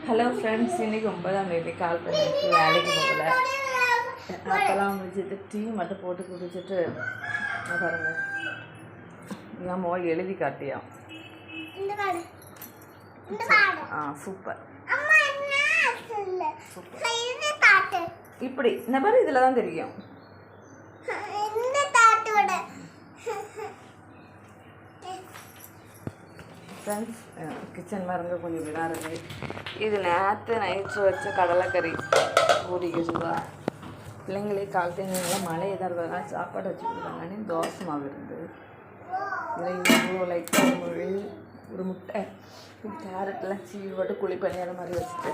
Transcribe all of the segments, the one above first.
Hello friends, இன்றைக்கி 9ஆம் தேதி கால் பண்ணிட்டு வேலைக்கு போகல. அப்போல்லாம் முடிச்சுட்டு டீ மட்டும் போட்டு குடிச்சிட்டு பாருங்கள் என் மோ எழுதி காட்டியா. Super super. இப்படி இந்த மாதிரி இதில் தான் தெரியும். ஃப்ரெண்ட்ஸ், கிச்சன் பாருங்க கொஞ்சம் விழா இருக்குது. இது நேற்று நைட்டு வச்ச கடலைக்கறி ஊறிக்கிச்சுதா. பிள்ளைங்களே கால் தேங்கெல்லாம் மழை எதாக இருக்கிறதுனால சாப்பாடு வச்சு கொடுத்தாங்கன்னு தோசை மாவு இருந்தது. இதில் இவ்வளோ லைட்டாக மொழி ஒரு முட்டை கேரட்லாம் சீவி போட்டு குழி பணியார மாதிரி வச்சுட்டு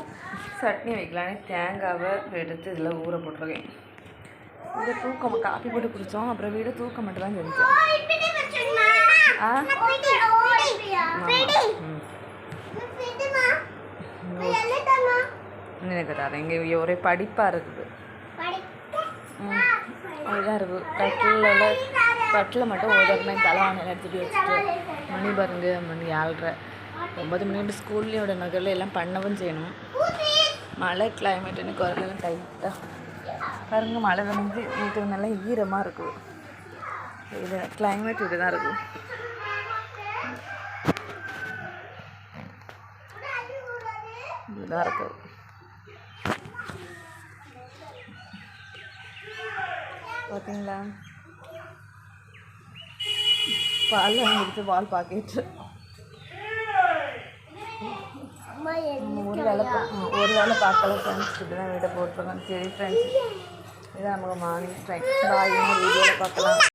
சட்னி வைக்கலான்னு தேங்காவை எடுத்து இதில் ஊற போட்டிருக்கேன். இதை தூக்கம் காப்பி போட்டு குடித்தோம். அப்புறம் வீடு தூக்கம் மட்டும் தான் செஞ்சேன். எனக்கு தரேன். இங்கே ஒரே படிப்பாக இருக்குது. அதுதான் இருக்குது. கட்டில் மட்டும் ஓதறமே தலைவாணையில் எடுத்துகிட்டு வச்சுட்டு மணி பாருங்க, மணி 7:30 9 மணிக்கு ஸ்கூல்லையோட நகரில் எல்லாம் பண்ணவும் செய்யணும். மழை கிளைமேட் எனக்கு வரலாம் டைட்டாக பாருங்க. மழை வந்து வீட்டுக்கு நல்லா ஈரமாக இருக்குது. இது கிளைமேட் இது தான் இருக்குது. இதுதான் இருக்குது. பார்த்தீங்களா, பால் வாங்கிடுச்சு. பால் பாக்கெட்டு ஒரு வேலை பார்க்கல ஃப்ரெண்ட்ஸ். இப்படி தான் வீட்டை போட்டிருக்கோம். சரி ஃப்ரெண்ட்ஸ், இதான் நமக்கு மார்னிங் டைம். பாய், வீடியோவில் பார்க்கலாம்.